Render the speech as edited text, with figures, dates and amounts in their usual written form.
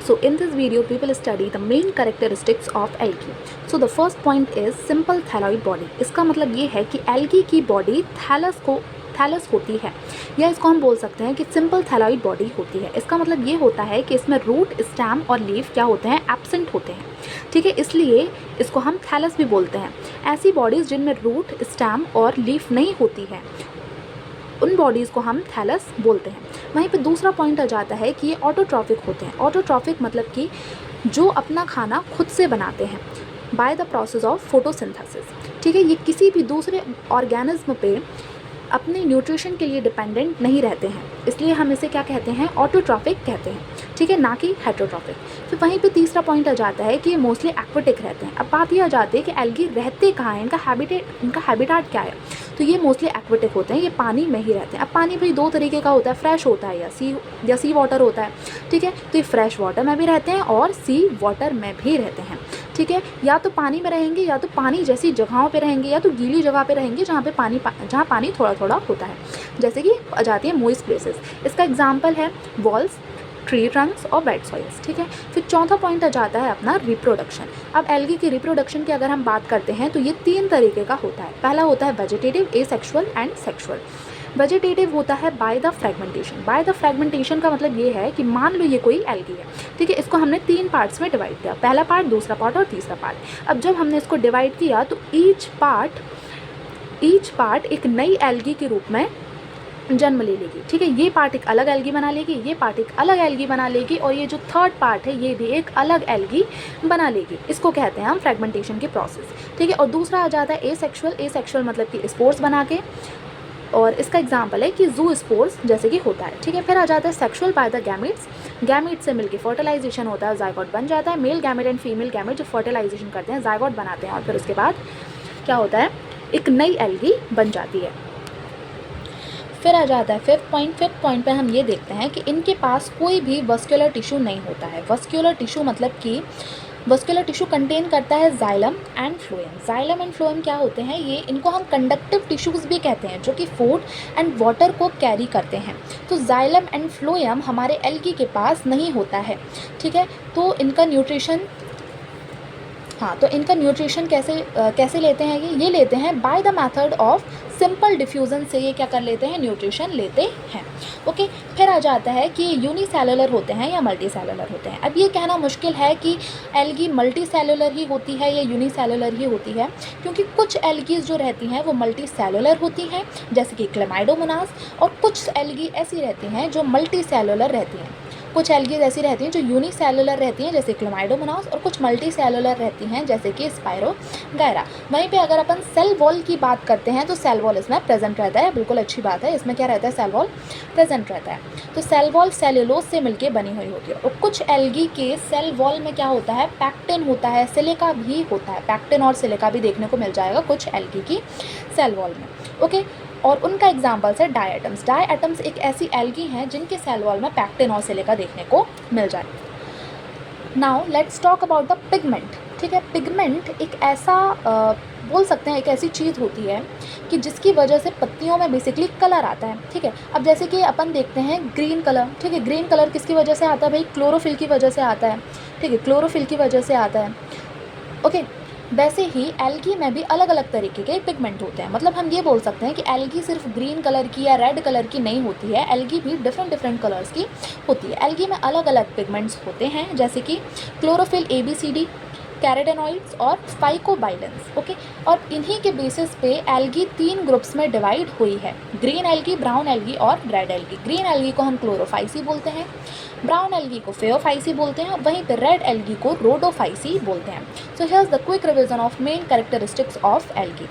So in this video we will study the main characteristics of algae. So the first point is simple thalloid body. इसका मतलब ये है कि algae की body thallus होती है, या इसको हम बोल सकते हैं कि सिंपल थैलॉइड बॉडी होती है। इसका मतलब ये होता है कि इसमें रूट, स्टेम और लीफ क्या होते हैं, एब्सेंट होते हैं। ठीक है, इसलिए इसको हम थैलस भी बोलते हैं। ऐसी बॉडीज़ जिनमें रूट, स्टेम और लीफ नहीं होती है उन बॉडीज़ को हम थैलस बोलते हैं। वहीं पे दूसरा पॉइंट आ जाता है कि ये ऑटोट्रॉफिक होते हैं। ऑटोट्रॉफिक मतलब कि जो अपना खाना खुद से बनाते हैं by the process of photosynthesis. ठीक है, ये किसी भी दूसरे ऑर्गेनिज्म पे अपने न्यूट्रिशन के लिए डिपेंडेंट नहीं रहते हैं, इसलिए हम इसे क्या कहते हैं, ऑटोट्रॉफिक कहते हैं। ठीक है, ना कि हेटेरोट्रॉफिक। फिर वहीं पे तीसरा पॉइंट आ जाता है कि ये मोस्टली एक्वेटिक रहते हैं। अब बात ये आ जाती है कि एल्गी रहते कहाँ हैं, इनका हैबिटेट क्या है। तो ये मोस्टली एक्वेटिक होते हैं, ये पानी में ही रहते हैं। अब पानी भाई दो तरीके का होता है, फ्रेश होता है या सी वाटर होता है। ठीक है, तो ये फ्रेश वाटर में भी रहते हैं और सी वाटर में भी रहते हैं। ठीक है, या तो पानी में रहेंगे या तो पानी जैसी जगहों पे रहेंगे या तो गीली जगह पे रहेंगे जहाँ पानी थोड़ा थोड़ा होता है, जैसे कि आ जाती है मॉइस्ट प्लेसेस। इसका एग्जांपल है वॉल्स, ट्री ट्रंक्स और वेट सॉइल्स। ठीक है, फिर चौथा पॉइंट आ जाता है अपना रिप्रोडक्शन। अब एल्गी की रिप्रोडक्शन की अगर हम बात करते हैं तो ये 3 तरीके का होता है। पहला होता है vegetative, asexual and sexual. Vegetative होता है by the fragmentation. By the fragmentation का मतलब ये है कि मान लो ये कोई एल्गी है। ठीक है, इसको हमने 3 पार्ट्स में डिवाइड किया, पहला पार्ट, दूसरा पार्ट और तीसरा पार्ट। अब जब हमने इसको डिवाइड किया तो ईच पार्ट एक नई एल्गी के रूप में जन्म ले लेगी। ठीक है, ये पार्ट एक अलग एल्गी बना लेगी, ये पार्ट एक अलग एल्गी बना लेगी और ये जो थर्ड पार्ट है ये भी एक अलग एल्गी बना लेगी। इसको कहते हैं हम फ्रेगमेंटेशन के प्रोसेस। ठीक है, और दूसरा आ जाता है एसेक्सुअल। एसेक्सुअल मतलब कि स्पोर्स बना के, और इसका एग्जाम्पल है कि जू स्पोर्स जैसे कि होता है। ठीक है, फिर आ जाता है sexual by the gametes. Gamete से मिलकर फर्टिलाइजेशन होता है, जाइगोट बन जाता है। Male gamete and female gamete जो फर्टिलाइजेशन करते हैं, जाइगोट बनाते हैं और फिर उसके बाद क्या होता है, एक नई एल्गी बन जाती है। फिर आ जाता है फिफ्थ पॉइंट पे हम ये देखते हैं कि इनके पास कोई भी वस्कुलर टिश्यू नहीं होता है। वस्कुलर टिश्यू मतलब कि वस्कुलर टिश्यू कंटेन करता है xylem and phloem. Xylem and phloem क्या होते हैं, ये इनको हम कंडक्टिव टिश्यूज़ भी कहते हैं, जो कि फूड एंड वाटर को कैरी करते हैं। तो जाइलम एंड फ्लोएम हमारे एल्गी के पास नहीं होता है। ठीक है, तो इनका न्यूट्रिशन कैसे लेते हैं, ये लेते हैं by the method of simple diffusion से। ये क्या कर लेते हैं, न्यूट्रिशन लेते हैं। ओके, फिर आ जाता है कि यूनिसेलुलर होते हैं या मल्टीसेलुलर होते हैं। अब ये कहना मुश्किल है कि एल्गी मल्टीसेलुलर ही होती है या यूनिसेलुलर ही होती है, क्योंकि कुछ एल्गीज जो रहती हैं वो मल्टीसेलुलर होती हैं, जैसे कि क्लेमाइडोमोनास, और कुछ एल्गी ऐसी रहती हैं जो मल्टीसेलुलर रहती हैं। कुछ एल्गीज ऐसी रहती हैं जो यूनिसेलुलर रहती हैं, जैसे क्लेमाइडोमोनास, और कुछ मल्टीसेलुलर रहती हैं, जैसे कि स्पाइरोगायरा। वहीं पे अगर अपन सेल वॉल की बात करते हैं तो सेल वॉल इसमें प्रेजेंट रहता है। बिल्कुल अच्छी बात है, इसमें क्या रहता है, सेल वॉल प्रेजेंट रहता है। तो सेल वॉल सेल्यूलोज से मिलकर बनी हुई होती है। और कुछ एल्गी के सेल वॉल में क्या होता है, पैक्टिन होता है, सिलिका भी होता है। पैक्टिन और सिलिका भी देखने को मिल जाएगा कुछ एल्गी की सेल वॉल में। ओके, और उनका एग्जाम्पल्स है डायटम्स। डायटम्स एक ऐसी एल्गी हैं जिनके सेल वॉल में पैक्टिन और सिलिका देखने को मिल जाए। Now let's talk about the pigment. ठीक है, पिगमेंट एक ऐसा बोल सकते हैं, एक ऐसी चीज़ होती है कि जिसकी वजह से पत्तियों में बेसिकली कलर आता है। ठीक है, अब जैसे कि अपन देखते हैं ग्रीन कलर। ठीक है, ग्रीन कलर किसकी वजह से आता है भाई, क्लोरोफिल की वजह से आता है। ठीक है, क्लोरोफिल की वजह से आता है। ओके, वैसे ही एल्गी में भी अलग अलग तरीके के पिगमेंट होते हैं। मतलब हम ये बोल सकते हैं कि एल्गी सिर्फ ग्रीन कलर की या रेड कलर की नहीं होती है, एल्गी भी डिफरेंट कलर्स की होती है। एल्गी में अलग अलग पिगमेंट्स होते हैं, जैसे कि क्लोरोफिल, ABCD, कैरोटेनॉइड्स और फाइकोबाइलेंस। ओके, और इन्हीं के बेसिस पे एल्गी 3 ग्रुप्स में डिवाइड हुई है, ग्रीन एल्गी, ब्राउन एल्गी और रेड एल्गी। ग्रीन एल्गी को हम क्लोरोफाइसी बोलते हैं, ब्राउन एल्गी को फेओफाइसी बोलते हैं, वहीं पर रेड एल्गी को रोडोफाइसी बोलते हैं। So here's the quick revision of main characteristics of algae.